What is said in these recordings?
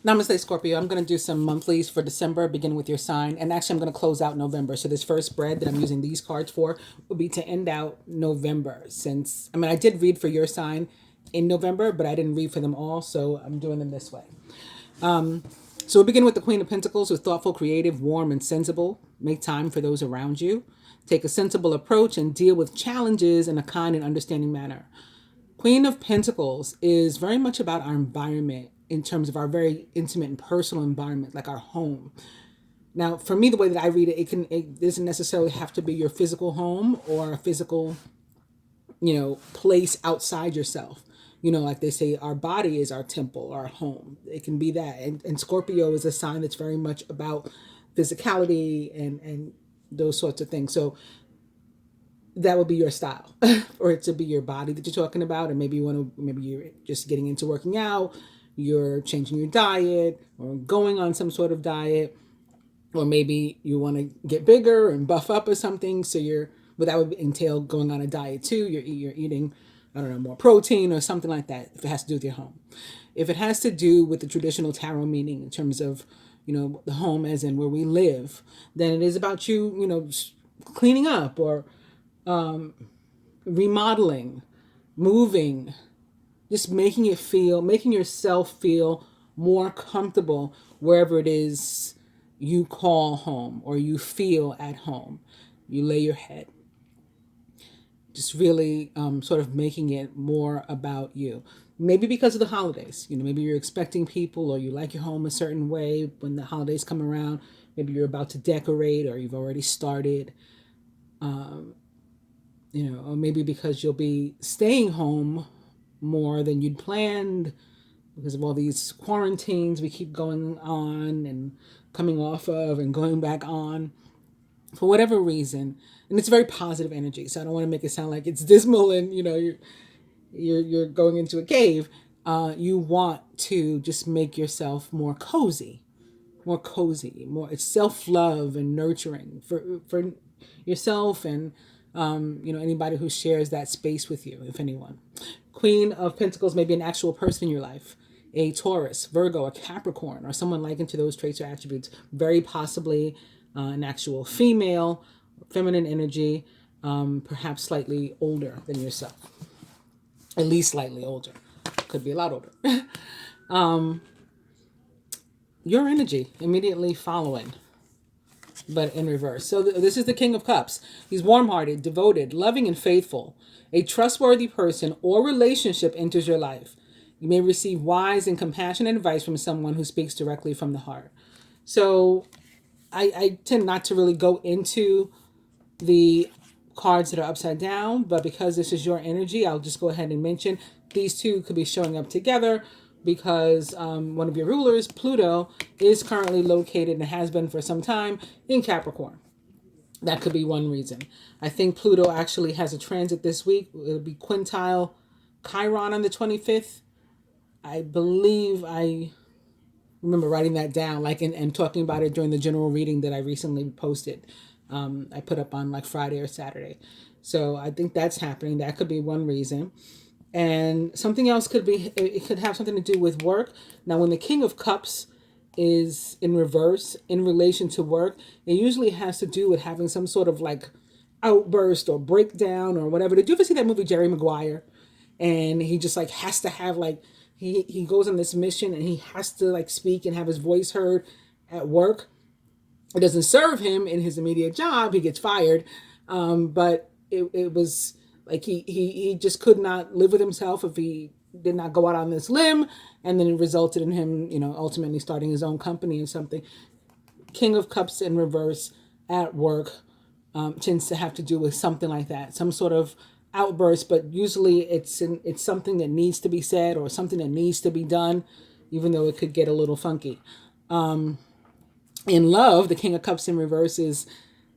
Namaste, Scorpio. I'm going to do some monthlies for December, beginning with your sign. And actually, I'm going to close out November. So this first spread that I'm using these cards for will be to end out November. Since, I did read for your sign in November, but I didn't read for them all. So I'm doing them this way. So we'll begin with the Queen of Pentacles, who's thoughtful, creative, warm, and sensible. Make time for those around you. Take a sensible approach and deal with challenges in a kind and understanding manner. Queen of Pentacles is very much about our environment in terms of our very intimate and personal environment, like our home. Now, for me, the way that I read it, it doesn't necessarily have to be your physical home or a physical, place outside yourself. Like they say, our body is our temple, our home. It can be that. And Scorpio is a sign that's very much about physicality and those sorts of things. So that would be your style, or it to be your body that you're talking about. And maybe you're just getting into working out, you're changing your diet or going on some sort of diet, or maybe you want to get bigger and buff up or something. So but that would entail going on a diet too. You're eating, I don't know, more protein or something like that, if it has to do with your home. If it has to do with the traditional tarot meaning in terms of, the home as in where we live, then it is about you, cleaning up or remodeling, moving, just making yourself feel more comfortable wherever it is you call home or you feel at home. You lay your head. Just really sort of making it more about you. Maybe because of the holidays. Maybe you're expecting people or you like your home a certain way when the holidays come around. Maybe you're about to decorate or you've already started. Or maybe because you'll be staying home more than you'd planned because of all these quarantines we keep going on and coming off of and going back on for whatever reason. And it's very positive energy, so I don't want to make it sound like it's dismal and you're going into a cave. You want to just make yourself more cozy. It's self-love and nurturing for yourself and anybody who shares that space with you, if anyone. Queen of Pentacles may be an actual person in your life, a Taurus, Virgo, a Capricorn, or someone likened to those traits or attributes. Very possibly an actual female, feminine energy, perhaps slightly older than yourself. At least slightly older. Could be a lot older. Your energy immediately following, but in reverse. So this is the King of Cups. He's warm-hearted, devoted, loving, and faithful. A trustworthy person or relationship enters your life. You may receive wise and compassionate advice from someone who speaks directly from the heart. So I tend not to really go into the cards that are upside down, but because this is your energy, I'll just go ahead and mention these two could be showing up together because one of your rulers, Pluto, is currently located and has been for some time in Capricorn. That could be one reason. I think Pluto actually has a transit this week. It'll be quintile Chiron on the 25th. I believe I remember writing that down, and talking about it during the general reading that I recently posted. I put up on Friday or Saturday. So I think that's happening. That could be one reason. And something else it could have something to do with work. Now, when the King of Cups is in reverse in relation to work, it usually has to do with having some sort of outburst or breakdown or whatever. Did you ever see that movie Jerry Maguire? And he just has to have he goes on this mission and he has to speak and have his voice heard at work. It doesn't serve him in his immediate job. He gets fired. But it was he just could not live with himself if he did not go out on this limb. And then it resulted in him, ultimately starting his own company or something. King of Cups in reverse at work tends to have to do with something like that. Some sort of outburst, but usually it's something that needs to be said or something that needs to be done, even though it could get a little funky. In love, the King of Cups in reverse is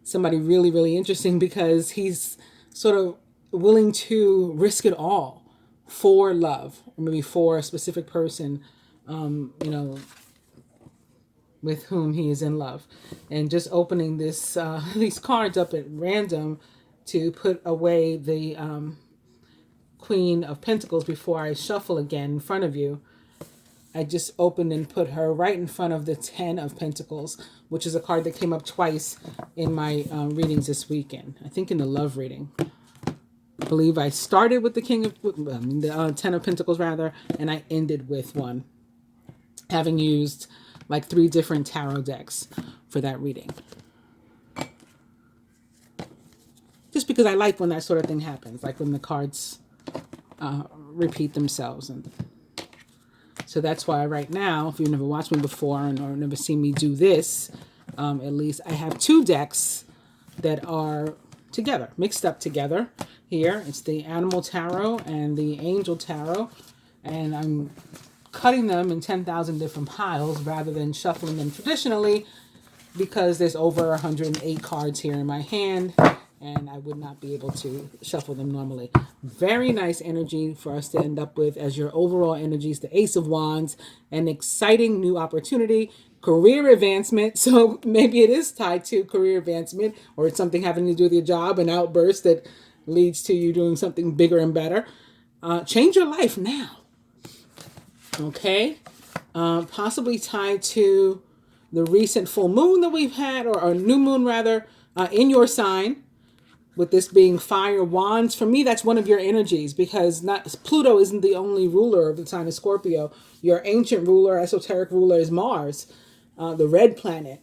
somebody really, really interesting because he's sort of willing to risk it all for love, or maybe for a specific person, with whom he is in love. And just opening these cards up at random to put away the Queen of Pentacles before I shuffle again in front of you. I just opened and put her right in front of the 10 of Pentacles, which is a card that came up twice in my readings this weekend. I think in the love reading. I believe I started with the the 10 of Pentacles rather, and I ended with one, having used like 3 different tarot decks for that reading. Just because I like when that sort of thing happens, like when the cards repeat themselves. And so that's why right now, if you've never watched me before or never seen me do this, at least I have 2 decks that are together, mixed up together here. It's the Animal Tarot and the Angel Tarot. And I'm cutting them in 10,000 different piles rather than shuffling them traditionally because there's over 108 cards here in my hand. And I would not be able to shuffle them normally. Very nice energy for us to end up with as your overall energy is the Ace of Wands, an exciting new opportunity, career advancement. So maybe it is tied to career advancement, or it's something having to do with your job, an outburst that leads to you doing something bigger and better. Change your life now. Okay. Possibly tied to the recent full moon that we've had, or new moon rather, in your sign. With this being fire wands, for me, that's one of your energies because Pluto isn't the only ruler of the sign of Scorpio. Your ancient ruler, esoteric ruler is Mars, the red planet.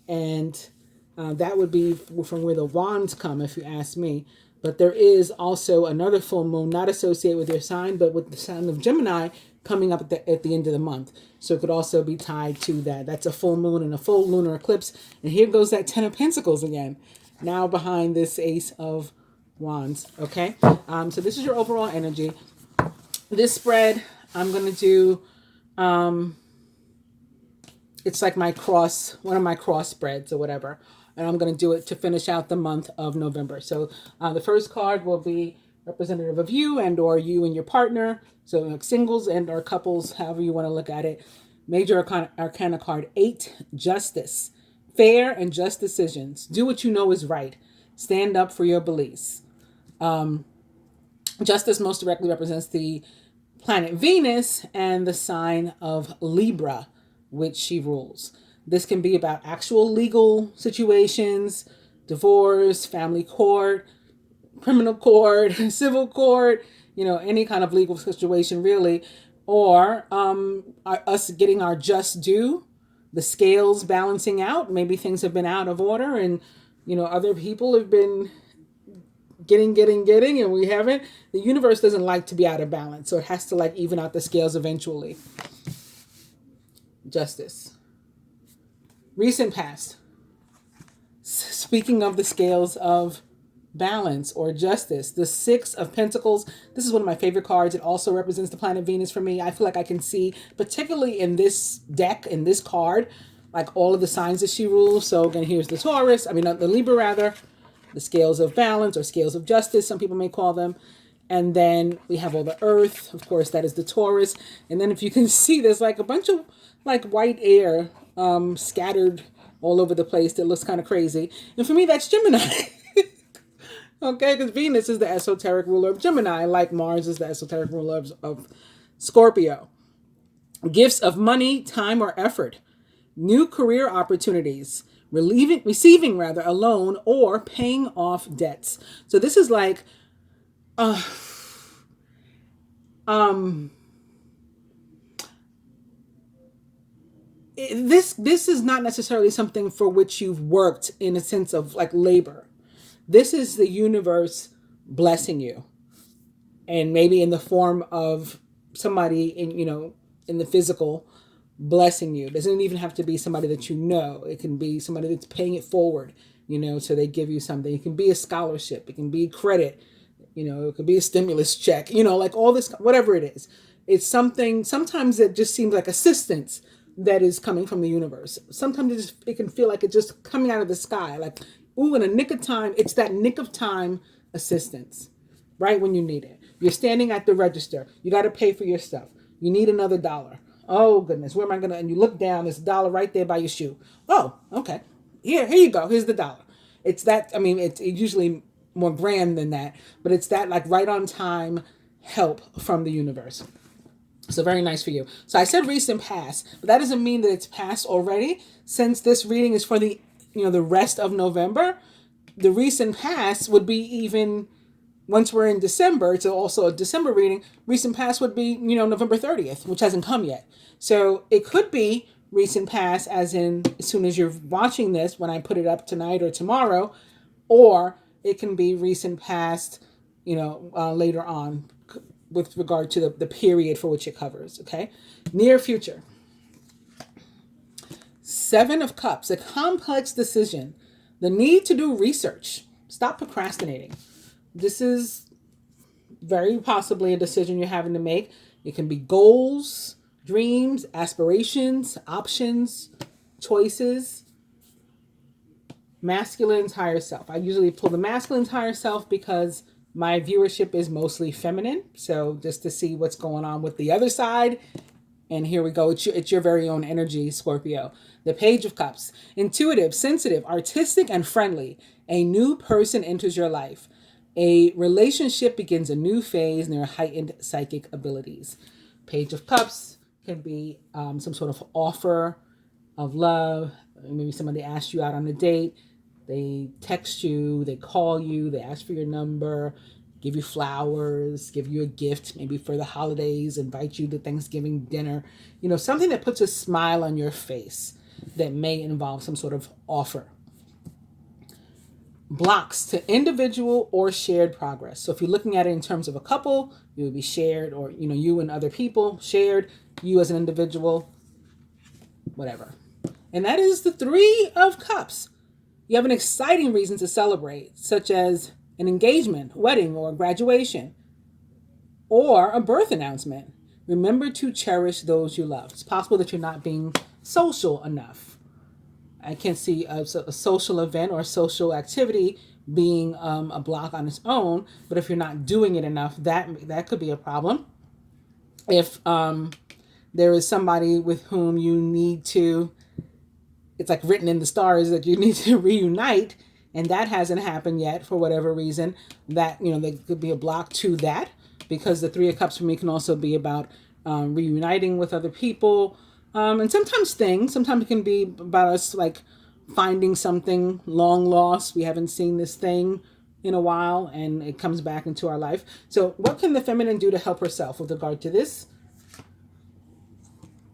And that would be from where the wands come, if you ask me. But there is also another full moon, not associated with your sign, but with the sign of Gemini coming up at the end of the month. So it could also be tied to that. That's a full moon and a full lunar eclipse. And here goes that 10 of Pentacles again. Now behind this Ace of Wands, okay? So this is your overall energy. This spread, I'm going to do, it's like one of my cross spreads or whatever. And I'm going to do it to finish out the month of November. So the first card will be representative of you and or you and your partner. So like singles and or couples, however you want to look at it. Major Arcana card 8, Justice. Fair and just decisions. Do what you know is right. Stand up for your beliefs. Justice most directly represents the planet Venus and the sign of Libra, which she rules. This can be about actual legal situations, divorce, family court, criminal court, civil court, any kind of legal situation really, or us getting our just due. The scales balancing out. Maybe things have been out of order and, other people have been getting, and we haven't. The universe doesn't like to be out of balance. So it has to even out the scales eventually. Justice. Recent past. Speaking of the scales of balance or justice, the 6 of Pentacles. This is one of my favorite cards. It also represents the planet Venus for me. I feel like I can see, particularly in this deck, in this card, like all of the signs that she rules. So again, here's the the Libra rather, the scales of balance or scales of justice, some people may call them. And then we have all the earth. Of course, that is the Taurus. And then if you can see, there's like a bunch of white air scattered all over the place that looks kind of crazy. And for me, that's Gemini. Okay, because Venus is the esoteric ruler of Gemini, like Mars is the esoteric ruler of Scorpio. Gifts of money, time, or effort. New career opportunities. Receiving a loan or paying off debts. So this is like, this is not necessarily something for which you've worked in a sense of labor. This is the universe blessing you, and maybe in the form of somebody in the physical blessing you. It doesn't even have to be somebody that you know. It can be somebody that's paying it forward, so they give you something. It can be a scholarship. It can be credit. It could be a stimulus check, all this, whatever it is. It's something, sometimes it just seems like assistance that is coming from the universe. Sometimes it can feel like it's just coming out of the sky, ooh, in a nick of time. It's that nick of time assistance, right when you need it. You're standing at the register. You got to pay for your stuff. You need another $1. Oh, goodness. Where am I going to? And you look down, there's $1 right there by your shoe. Oh, okay. Here you go. Here's the $1. It's that, it's usually more grand than that, but it's that right on time help from the universe. So very nice for you. So I said recent past, but that doesn't mean that it's past already. Since this reading is for the, the rest of November, the recent past would be even once we're in December. It's also a December reading. Recent past would be, November 30th, which hasn't come yet. So it could be recent past as in as soon as you're watching this, when I put it up tonight or tomorrow, or it can be recent past, later on with regard to the period for which it covers, okay? Near future. 7 of Cups, a complex decision. The need to do research. Stop procrastinating. This is very possibly a decision you're having to make. It can be goals, dreams, aspirations, options, choices. Masculine's higher self. I usually pull the masculine's higher self because my viewership is mostly feminine. So just to see what's going on with the other side. And here we go. It's your very own energy, Scorpio. The Page of Cups. Intuitive, sensitive, artistic, and friendly. A new person enters your life. A relationship begins a new phase in their heightened psychic abilities. Page of Cups can be some sort of offer of love. Maybe somebody asked you out on a date. They text you, they call you, they ask for your number, give you flowers, give you a gift, maybe for the holidays, invite you to Thanksgiving dinner. Something that puts a smile on your face that may involve some sort of offer. Blocks to individual or shared progress. So if you're looking at it in terms of a couple, it would be shared, or, you and other people, shared, you as an individual, whatever. And that is the 3 of Cups. You have an exciting reason to celebrate, such as an engagement, wedding, or graduation, or a birth announcement. Remember to cherish those you love. It's possible that you're not being social enough. I can see a social event or a social activity being a block on its own, but if you're not doing it enough, that could be a problem. If there is somebody with whom you need to, it's like written in the stars that you need to reunite, and that hasn't happened yet for whatever reason, that, there could be a block to that, because the 3 of Cups for me can also be about reuniting with other people. And sometimes it can be about us like finding something long lost. We haven't seen this thing in a while and it comes back into our life. So what can the feminine do to help herself with regard to this?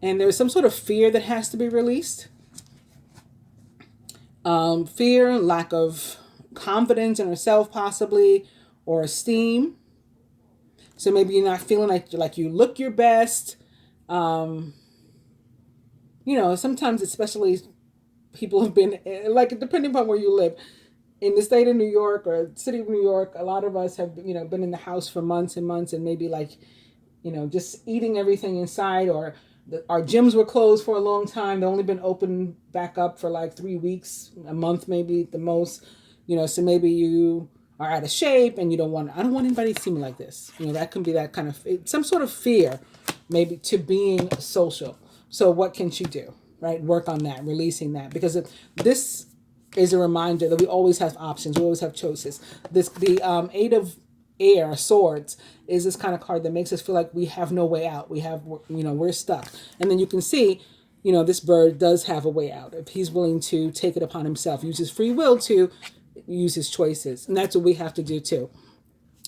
And there's some sort of fear that has to be released. Fear, lack of confidence in herself possibly, or esteem. So maybe you're not feeling like you look your best. Sometimes, especially people have been, like, depending upon where you live, in the state of New York or city of New York, a lot of us have, been in the house for months and months, and maybe just eating everything inside, or our gyms were closed for a long time. They've only been open back up for like 3 weeks, a month, maybe at the most, so maybe you are out of shape and I don't want anybody to see me like this. That can be that kind of, some sort of fear, maybe, to being social. So what can she do, right? Work on that, releasing that, because this is a reminder that we always have options. We always have choices. The 8 of Air, Swords, is this kind of card that makes us feel like we have no way out. We're stuck. And then you can see, this bird does have a way out if he's willing to take it upon himself, use his free will to use his choices. And that's what we have to do too.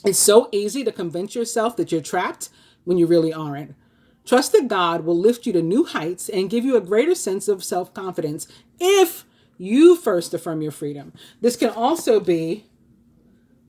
It's so easy to convince yourself that you're trapped when you really aren't. Trust that God will lift you to new heights and give you a greater sense of self-confidence if you first affirm your freedom. This can also be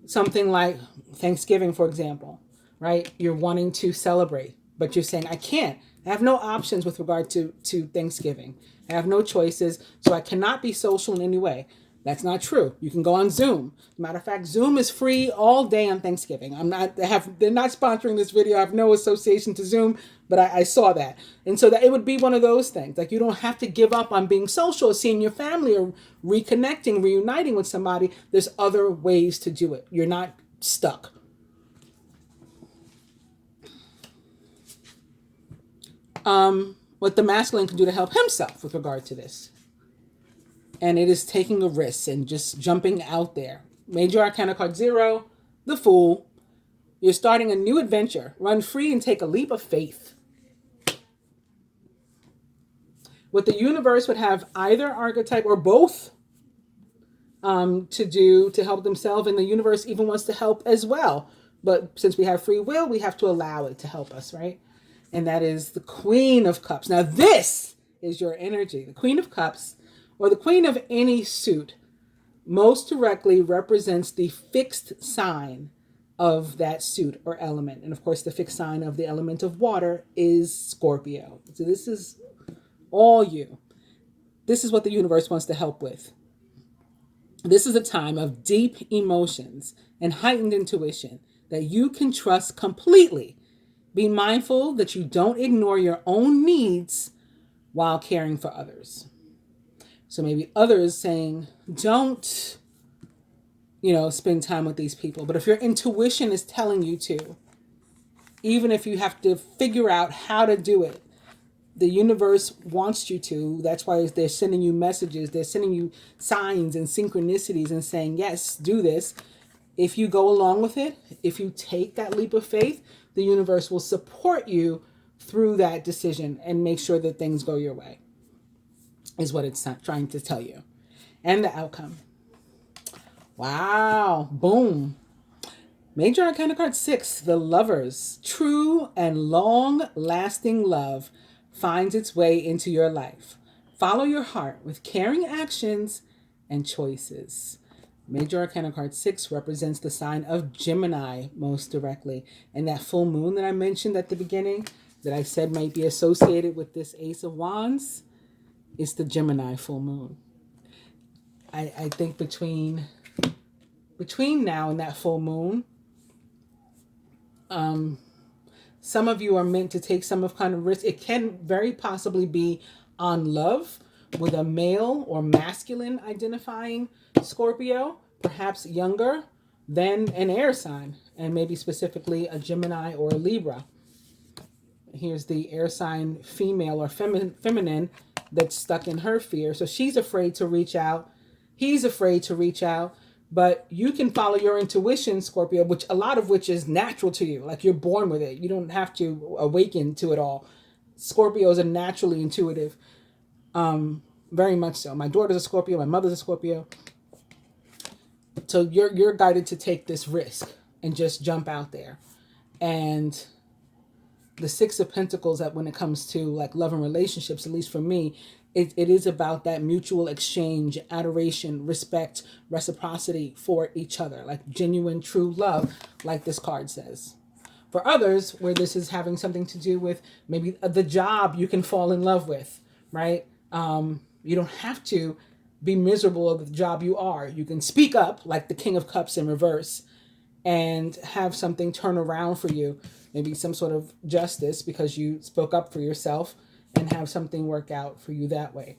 something like Thanksgiving, for example, right? You're wanting to celebrate, but you're saying, I can't. I have no options with regard to Thanksgiving. I have no choices, so I cannot be social in any way. That's not true. You can go on Zoom. Matter of fact, Zoom is free all day on Thanksgiving. They're not sponsoring this video. I have no association to Zoom, but I saw that. And so that it would be one of those things. Like, you don't have to give up on being social, seeing your family, or reconnecting, reuniting with somebody. There's other ways to do it. You're not stuck. What the masculine can do to help himself with regard to this. And it is taking a risk and just jumping out there. Major Arcana card 0, the Fool. You're starting a new adventure. Run free and take a leap of faith. What the universe would have either archetype or both to do to help themselves, and the universe even wants to help as well. But since we have free will, we have to allow it to help us, right? And that is the Queen of Cups. Now, this is your energy. The Queen of Cups, or the Queen of any suit, most directly represents the fixed sign of that suit or element. And of course, the fixed sign of the element of water is Scorpio. So this is all you. This is what the universe wants to help with. This is a time of deep emotions and heightened intuition that you can trust completely. Be mindful that you don't ignore your own needs while caring for others. So maybe others saying, don't, spend time with these people. But if your intuition is telling you to, even if you have to figure out how to do it, the universe wants you to. That's why they're sending you messages. They're sending you signs and synchronicities and saying, yes, do this. If you go along with it, if you take that leap of faith, the universe will support you through that decision and make sure that things go your way, is what it's trying to tell you. And the outcome. Wow. Boom. Major Arcana card 6, the Lovers. True and long-lasting love finds its way into your life. Follow your heart with caring actions and choices. Major Arcana card 6 represents the sign of Gemini most directly. And that full moon that I mentioned at the beginning, that I said might be associated with this Ace of Wands, is the Gemini full moon. I think between now and that full moon, some of you are meant to take some kind of risk. It can very possibly be on love with a male or masculine identifying Scorpio, perhaps younger than an air sign, and maybe specifically a Gemini or a Libra. Here's the air sign female or feminine that's stuck in her fear. So she's afraid to reach out. He's afraid to reach out. But you can follow your intuition, Scorpio, which a lot of which is natural to you. Like you're born with it. You don't have to awaken to it all. Scorpios are naturally intuitive. Very much so. My daughter's a Scorpio. My mother's a Scorpio. So you're guided to take this risk and just jump out there. And the Six of Pentacles, that when it comes to like love and relationships, at least for me, it is about that mutual exchange, adoration, respect, reciprocity for each other, like genuine, true love, like this card says. For others, where this is having something to do with maybe the job you can fall in love with, right? You don't have to be miserable of the job you are. You can speak up, like the King of Cups in reverse, and have something turn around for you. Maybe some sort of justice because you spoke up for yourself, and have something work out for you that way.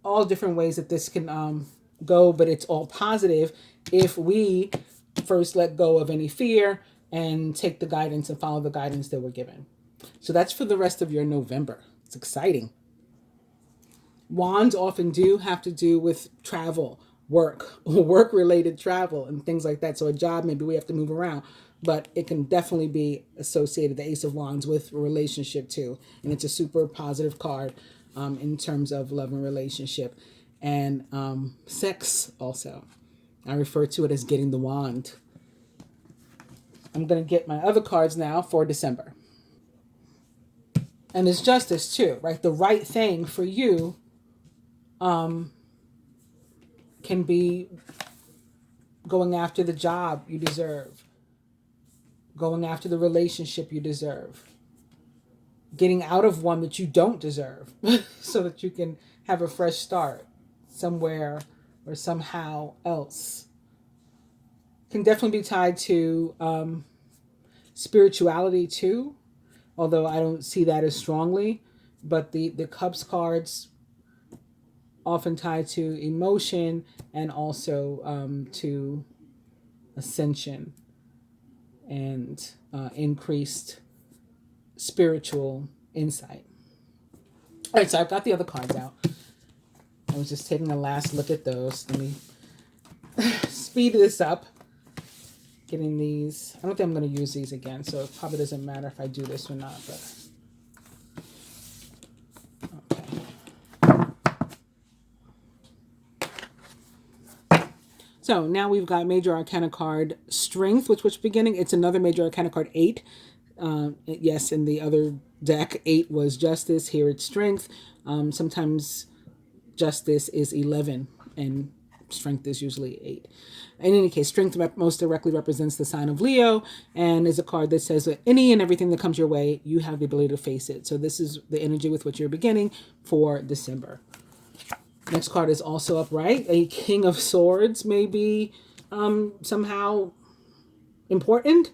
All different ways that this can go, but it's all positive if we first let go of any fear and take the guidance and follow the guidance that we're given. So that's for the rest of your November. It's exciting. Wands often do have to do with travel, work-related travel and things like that. So a job, maybe we have to move around. But it can definitely be associated, the Ace of Wands, with a relationship too. And it's a super positive card in terms of love and relationship. And sex also. I refer to it as getting the wand. I'm going to get my other cards now for December. And it's justice too, right? The right thing for you can be going after the job you deserve. Going after the relationship you deserve. Getting out of one that you don't deserve so that you can have a fresh start somewhere or somehow else. Can definitely be tied to spirituality too, although I don't see that as strongly. But the Cups cards often tied to emotion and also to ascension and increased spiritual insight. All right, so I've got the other cards out. I was just taking a last look at those. Let me speed this up. Getting these. I don't think I'm going to use these again, so it probably doesn't matter if I do this or not. But okay. So now we've got Major Arcana card Strength, which beginning. It's another Major Arcana card 8. Yes, in the other deck, 8 was Justice. Here it's Strength. Sometimes Justice is 11 and Strength is usually 8. In any case, Strength most directly represents the sign of Leo and is a card that says that any and everything that comes your way, you have the ability to face it. So this is the energy with which you're beginning for December. Next card is also upright. A King of Swords may be somehow important,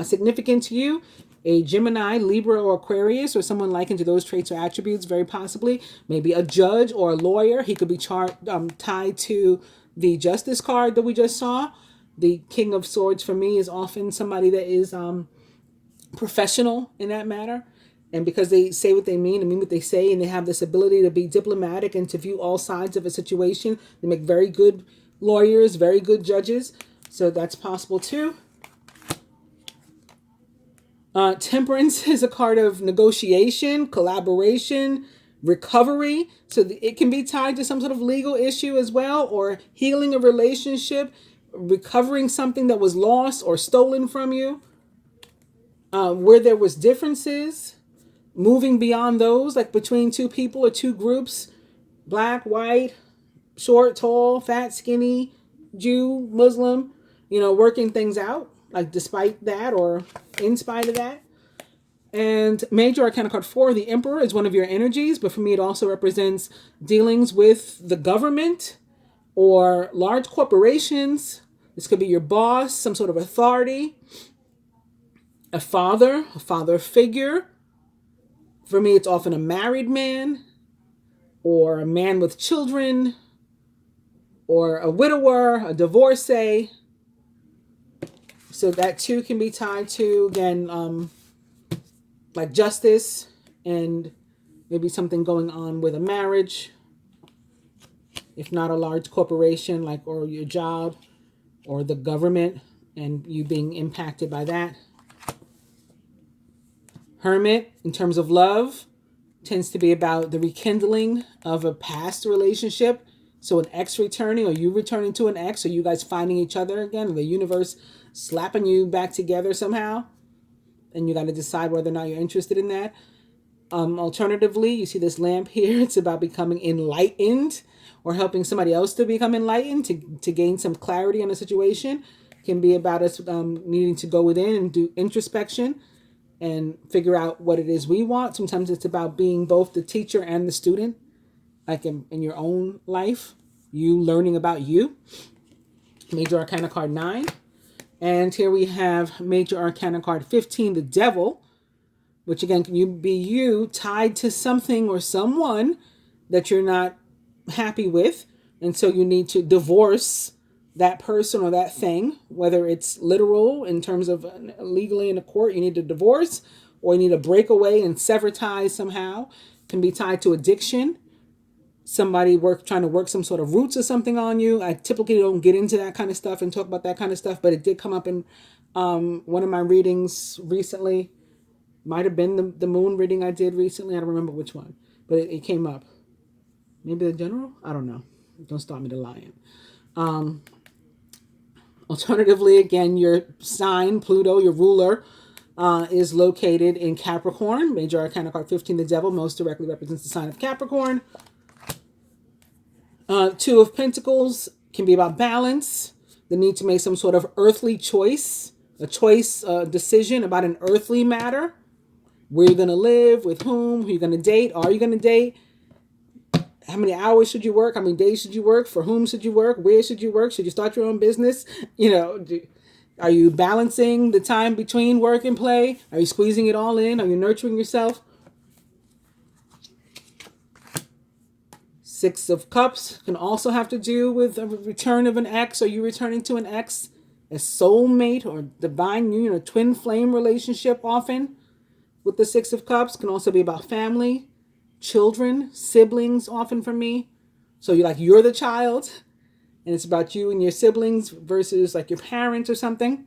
significant to you. A Gemini, Libra, or Aquarius, or someone likened to those traits or attributes, very possibly. Maybe a judge or a lawyer. He could be tied to the Justice card that we just saw. The King of Swords for me is often somebody that is professional in that matter. And because they say what they mean and mean what they say, and they have this ability to be diplomatic and to view all sides of a situation, they make very good lawyers, very good judges. So that's possible too. Temperance is a card of negotiation, collaboration, recovery. So it can be tied to some sort of legal issue as well, or healing a relationship, recovering something that was lost or stolen from you. Where there was differences, moving beyond those, like between two people or two groups, black, white, short, tall, fat, skinny, Jew, Muslim, working things out, like despite that or in spite of that. And Major Arcana card 4, the Emperor, is one of your energies, but for me it also represents dealings with the government or large corporations. This could be your boss, some sort of authority, a father figure. For me, it's often a married man or a man with children or a widower, a divorcee. So that too can be tied to, again, like justice and maybe something going on with a marriage. If not a large corporation, or your job or the government and you being impacted by that. Hermit, in terms of love, tends to be about the rekindling of a past relationship. So an ex returning, or you returning to an ex, or you guys finding each other again, or the universe slapping you back together somehow. And you got to decide whether or not you're interested in that. Alternatively, you see this lamp here. It's about becoming enlightened or helping somebody else to become enlightened, to gain some clarity on a situation. It can be about us needing to go within and do introspection and figure out what it is we want. Sometimes it's about being both the teacher and the student, like in your own life, you learning about you. Major Arcana card 9. And here we have Major Arcana card 15, the Devil, which again, can you be you tied to something or someone that you're not happy with. And so you need to divorce that person or that thing, whether it's literal in terms of legally in a court, you need to divorce, or you need to break away and sever ties somehow. It can be tied to addiction. Somebody trying to work some sort of roots or something on you. I typically don't get into that kind of stuff and talk about that kind of stuff, but it did come up in one of my readings recently. Might have been the moon reading I did recently. I don't remember which one, but it came up. Maybe the general? I don't know. Don't start me to lying. Alternatively, again, your sign, Pluto, your ruler, is located in Capricorn. Major Arcana card 15, the Devil, most directly represents the sign of Capricorn. Two of Pentacles can be about balance, the need to make some sort of earthly choice, a decision about an earthly matter. Where you're going to live, with who you're going to date, are you going to date? How many hours should you work? How many days should you work? For whom should you work? Where should you work? Should you start your own business? Are you balancing the time between work and play? Are you squeezing it all in? Are you nurturing yourself? Six of Cups can also have to do with a return of an ex, or you returning to an ex, a soulmate or divine union or twin flame relationship often. With the Six of Cups can also be about family, children, siblings often for me. So you're the child and it's about you and your siblings versus like your parents or something.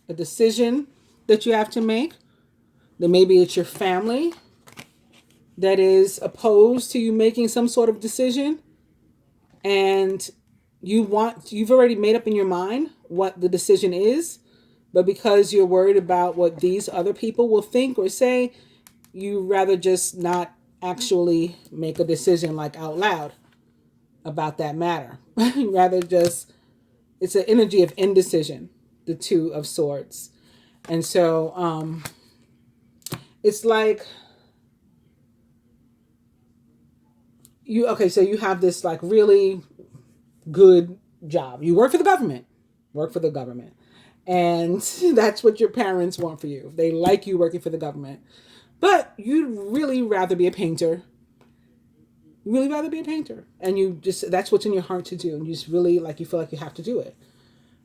A decision that you have to make. Then maybe it's your family that is opposed to you making some sort of decision. and you've already made up in your mind what the decision is, but because you're worried about what these other people will think or say, you rather just not actually make a decision like out loud about that matter. Rather just, it's an energy of indecision, the Two of Swords. And so it's like so you have this like really good job. You work for the government. Work for the government. And that's what your parents want for you. They like you working for the government. But you'd really rather be a painter. You really rather be a painter. And that's what's in your heart to do. And you just really you feel like you have to do it.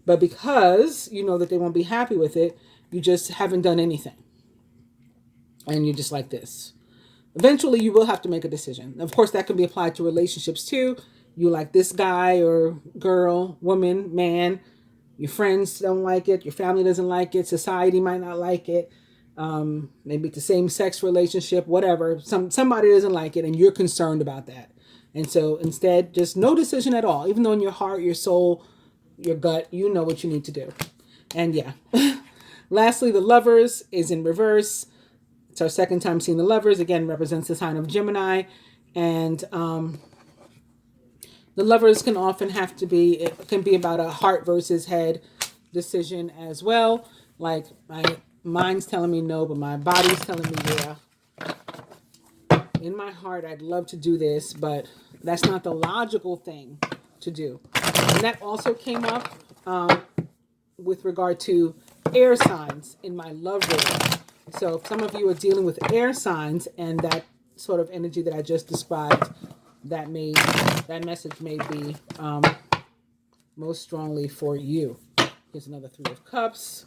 But because you know that they won't be happy with it, you just haven't done anything. And you're just like this. Eventually, you will have to make a decision. Of course, that can be applied to relationships too. You like this guy or girl, woman, man. Your friends don't like it. Your family doesn't like it. Society might not like it. Maybe it's a same-sex relationship, whatever. Somebody doesn't like it, and you're concerned about that. And so instead, just no decision at all. Even though in your heart, your soul, your gut, you know what you need to do. And yeah. Lastly, the Lovers is in reverse. It's our second time seeing the Lovers. Again, represents the sign of Gemini. And the Lovers can often it can be about a heart versus head decision as well. Like my mind's telling me no, but my body's telling me yeah. In my heart, I'd love to do this, but that's not the logical thing to do. And that also came up with regard to air signs in my love reading. So if some of you are dealing with air signs and that sort of energy that I just described, that message may be most strongly for you. Here's another Three of Cups.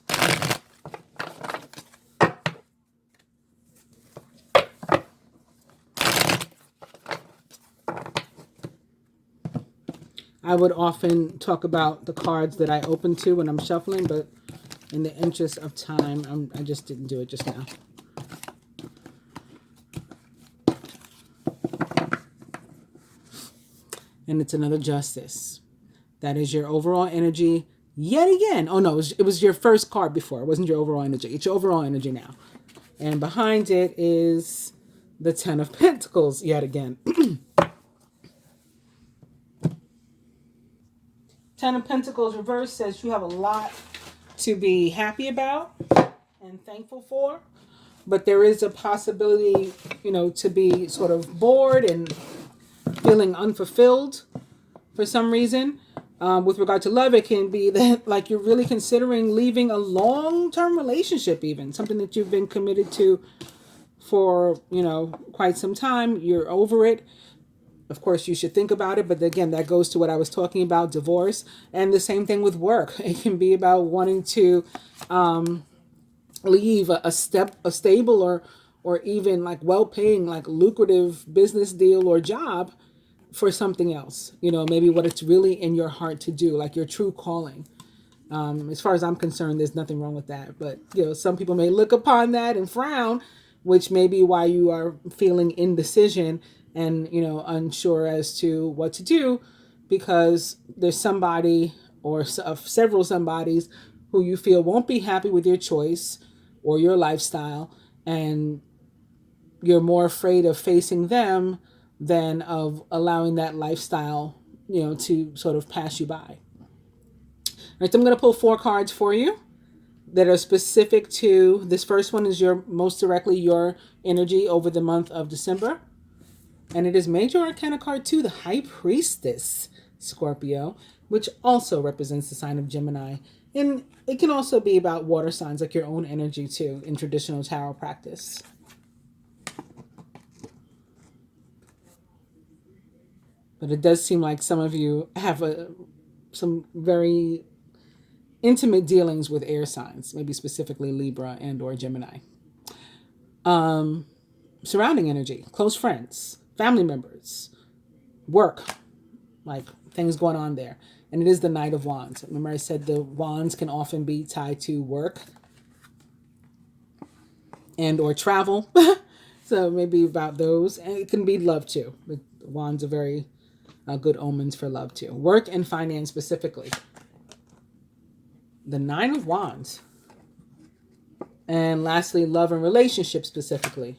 I would often talk about the cards that I open to when I'm shuffling, but in the interest of time, I just didn't do it just now. And it's another Justice. That is your overall energy yet again. Oh no, it was your first card before. It wasn't your overall energy. It's your overall energy now. And behind it is the Ten of Pentacles yet again. Ten of Pentacles reverse says you have a lot to be happy about and thankful for. But there is a possibility, to be sort of bored and feeling unfulfilled for some reason. With regard to love, it can be that like you're really considering leaving a long-term relationship, even something that you've been committed to for, quite some time. You're over it. Of course, you should think about it. But again, that goes to what I was talking about, divorce. And the same thing with work. It can be about wanting to leave a stable or even like well-paying, like lucrative business deal or job for something else. Maybe what it's really in your heart to do, like your true calling. As far as I'm concerned, there's nothing wrong with that. But, some people may look upon that and frown, which may be why you are feeling indecision and, unsure as to what to do, because there's somebody or several somebodies who you feel won't be happy with your choice or your lifestyle, and you're more afraid of facing them than of allowing that lifestyle, to sort of pass you by. All right, so I'm going to pull 4 cards for you that are specific to this. First one is most directly your energy over the month of December. And it is Major Arcana card 2, the High Priestess, Scorpio, which also represents the sign of Gemini. And it can also be about water signs, like your own energy too, in traditional tarot practice. But it does seem like some of you have some very intimate dealings with air signs, maybe specifically Libra and or Gemini. Surrounding energy, close friends, family members, work, like things going on there. And it is the Knight of Wands. Remember I said the wands can often be tied to work and or travel. So maybe about those. And it can be love too. The wands are very good omens for love too. Work and finance specifically. The Nine of Wands. And lastly, love and relationships specifically.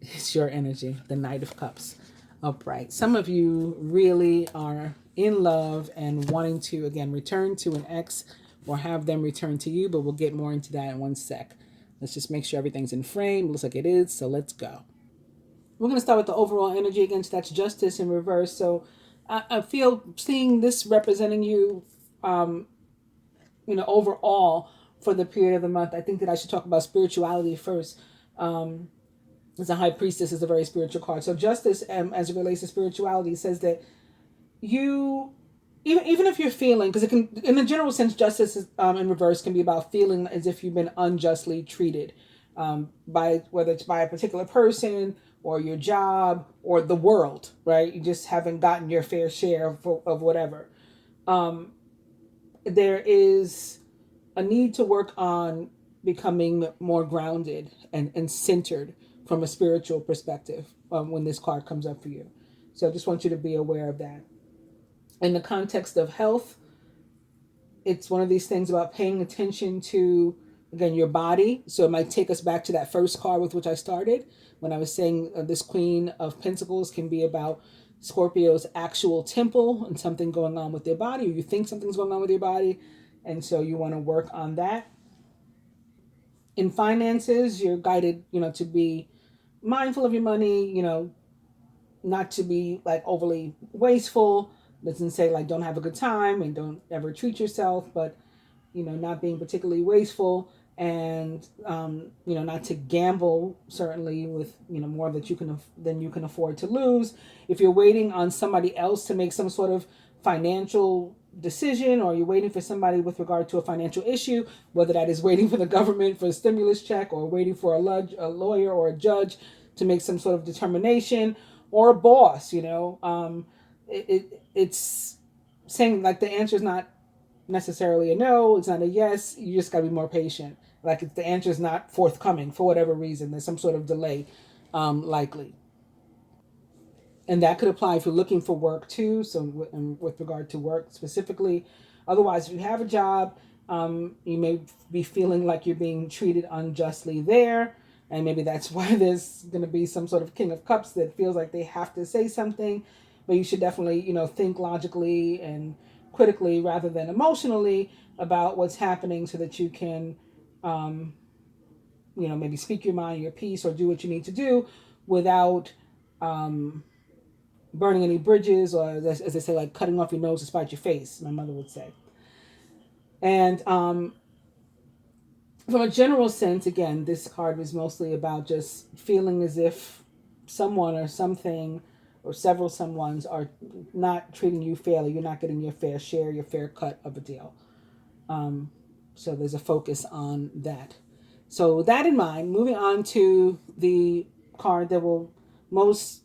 It's your energy, the Knight of Cups upright. Some of you really are in love and wanting to, again, return to an ex or have them return to you, but we'll get more into that in one sec. Let's just make sure everything's in frame. Looks like it is, so let's go. We're going to start with the overall energy against that's justice in reverse. So I feel seeing this representing you, overall for the period of the month. I think that I should talk about spirituality first. As a high priestess is a very spiritual card. So justice, as it relates to spirituality, says that you, even if you're feeling, because it can, in a general sense, justice is, in reverse can be about feeling as if you've been unjustly treated, by whether it's by a particular person or your job or the world, right? You just haven't gotten your fair share of whatever. There is a need to work on becoming more grounded and centered from a spiritual perspective when this card comes up for you. So I just want you to be aware of that. In the context of health, it's one of these things about paying attention to, again, your body. So it might take us back to that first card with which I started when I was saying this Queen of Pentacles can be about Scorpio's actual temple and something going on with their body, or you think something's going on with your body. And so you want to work on that. In finances, you're guided, to be mindful of your money, not to be like overly wasteful. Doesn't say like don't have a good time and don't ever treat yourself, but not being particularly wasteful and not to gamble certainly with more that than you can afford to lose. If you're waiting on somebody else to make some sort of financial decision, or you're waiting for somebody with regard to a financial issue, whether that is waiting for the government for a stimulus check or waiting for a lawyer or a judge to make some sort of determination, or a boss, it's saying like the answer is not necessarily a no, it's not a yes, you just got to be more patient. Like if the answer is not forthcoming for whatever reason, there's some sort of delay likely. And that could apply if you're looking for work too. So with regard to work specifically, otherwise, if you have a job, you may be feeling like you're being treated unjustly there. And maybe that's why there's going to be some sort of King of Cups that feels like they have to say something. But you should definitely, think logically and critically rather than emotionally about what's happening so that you can, maybe speak your mind, your piece, or do what you need to do without burning any bridges, or as they say, like cutting off your nose to spite your face, my mother would say. And from a general sense, again, this card was mostly about just feeling as if someone or something or several someones are not treating you fairly. You're not getting your fair share, your fair cut of a deal. So there's a focus on that. So with that in mind, moving on to the card that will most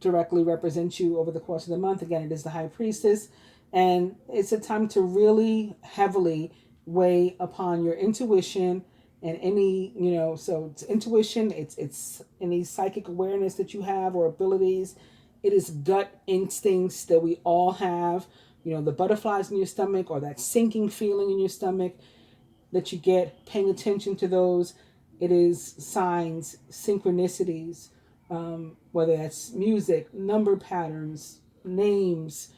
directly represent you over the course of the month. Again, it is the High Priestess, and it's a time to really heavily weigh upon your intuition and any, so it's intuition, it's any psychic awareness that you have or abilities. It is gut instincts that we all have, the butterflies in your stomach or that sinking feeling in your stomach that you get, paying attention to those. It is signs, synchronicities, whether that's music, number patterns, names,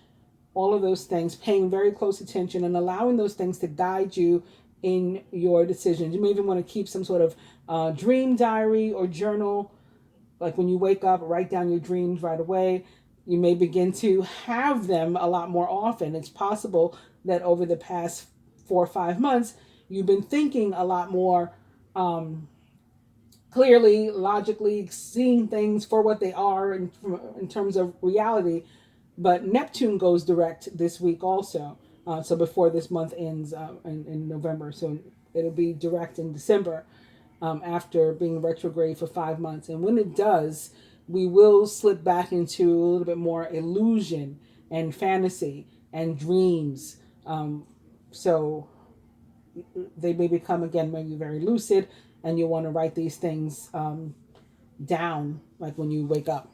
all of those things, paying very close attention and allowing those things to guide you in your decisions. You may even want to keep some sort of dream diary or journal. Like when you wake up, write down your dreams right away. You may begin to have them a lot more often. It's possible that over the past 4 or 5 months, you've been thinking a lot more clearly, logically, seeing things for what they are in terms of reality. But Neptune goes direct this week also. So before this month ends in November. So it'll be direct in December after being retrograde for 5 months. And when it does, we will slip back into a little bit more illusion and fantasy and dreams. So they may become, again, maybe very lucid, and you'll want to write these things down, like when you wake up.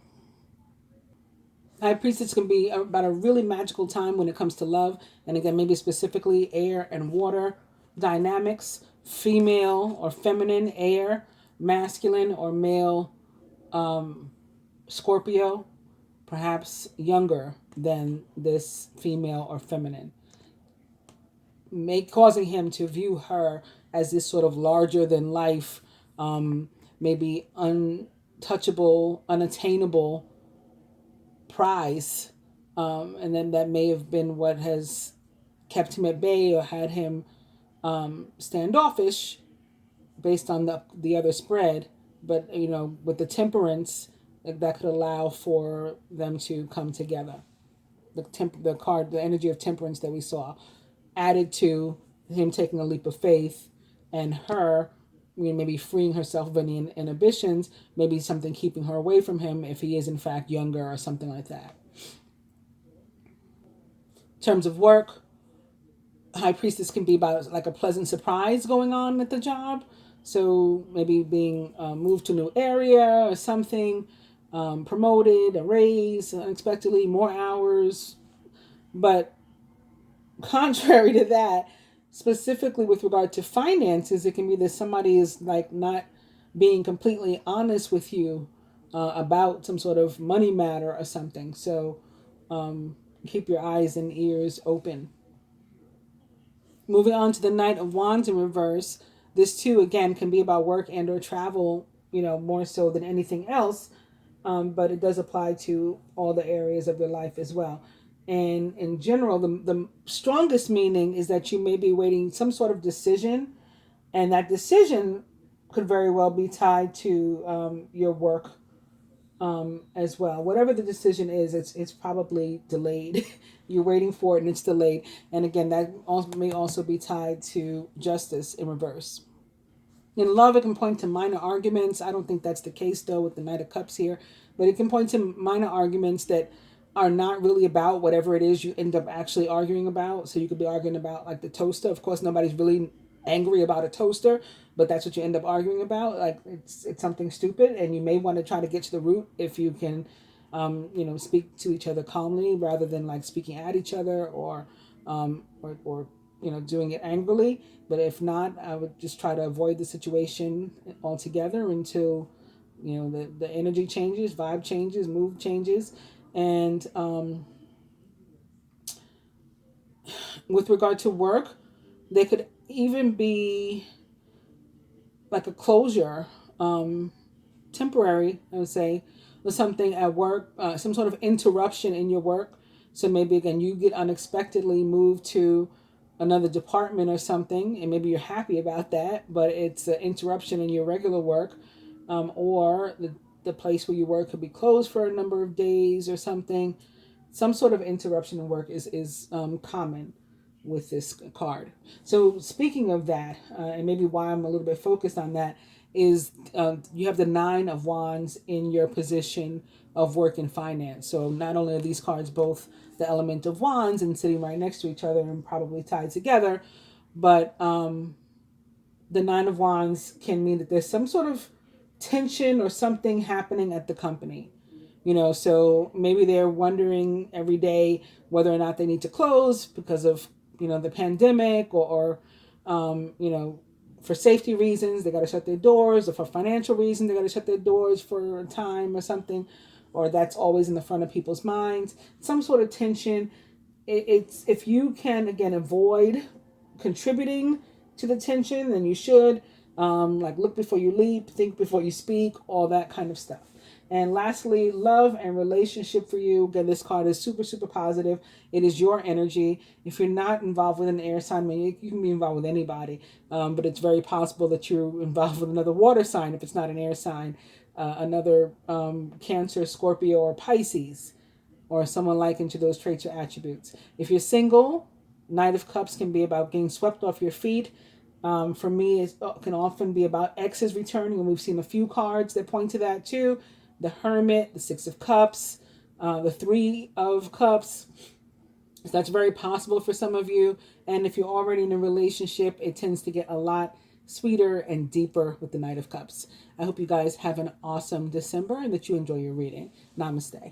High Priestess can be about a really magical time when it comes to love. And again, maybe specifically air and water dynamics, female or feminine air, masculine or male Scorpio, perhaps younger than this female or feminine, causing him to view her as this sort of larger than life, maybe untouchable, unattainable prize. And then that may have been what has kept him at bay or had him standoffish based on the other spread. But, with the temperance, that could allow for them to come together. The card, the energy of temperance that we saw, added to him taking a leap of faith, and her, maybe freeing herself of any inhibitions, maybe something keeping her away from him if he is in fact younger or something like that. In terms of work, High Priestess can be about like a pleasant surprise going on at the job. So maybe being moved to a new area or something, promoted, a raise unexpectedly, more hours. But contrary to that, specifically with regard to finances, it can be that somebody is like not being completely honest with you about some sort of money matter or something. So keep your eyes and ears open. Moving on to the Knight of Wands in reverse. This too, again, can be about work and or travel, more so than anything else. But it does apply to all the areas of your life as well. And in general, the strongest meaning is that you may be waiting some sort of decision. And that decision could very well be tied to your work as well. Whatever the decision is, it's probably delayed. You're waiting for it and it's delayed. And again, that may also be tied to justice in reverse. In love, it can point to minor arguments. I don't think that's the case, though, with the Knight of Cups here. But it can point to minor arguments that are not really about whatever it is you end up actually arguing about. So you could be arguing about, like, the toaster. Of course, nobody's really angry about a toaster, but that's what you end up arguing about. Like, it's something stupid, and you may want to try to get to the root if you can, speak to each other calmly rather than, like, speaking at each other or doing it angrily. But if not, I would just try to avoid the situation altogether until, the energy changes, vibe changes, mood changes. And with regard to work, they could even be like a closure, temporary, I would say, with something at work, some sort of interruption in your work. So maybe, again, you get unexpectedly moved to another department or something, and maybe you're happy about that, but it's an interruption in your regular work, or the place where you work could be closed for a number of days or something. Some sort of interruption in work is common with this card. So speaking of that, and maybe why I'm a little bit focused on that, is you have the Nine of Wands in your position of work and finance. So not only are these cards both the element of wands and sitting right next to each other and probably tied together, but the Nine of Wands can mean that there's some sort of tension or something happening at the company. So maybe they're wondering every day whether or not they need to close because of, the pandemic or for safety reasons, they got to shut their doors, or for financial reasons, they got to shut their doors for a time or something, or that's always in the front of people's minds. Some sort of tension. It's if you can, again, avoid contributing to the tension, then you should. Like, look before you leap, think before you speak, all that kind of stuff. And lastly, love and relationship for you. Again, this card is super, super positive. It is your energy. If you're not involved with an air sign, you can be involved with anybody. But it's very possible that you're involved with another water sign if it's not an air sign. Another Cancer, Scorpio, or Pisces, or someone likened to those traits or attributes. If you're single, Knight of Cups can be about getting swept off your feet. For me, it can often be about exes returning, and we've seen a few cards that point to that too. The Hermit, the Six of Cups, the Three of Cups. So that's very possible for some of you. And if you're already in a relationship, it tends to get a lot sweeter and deeper with the Knight of Cups. I hope you guys have an awesome December and that you enjoy your reading. Namaste.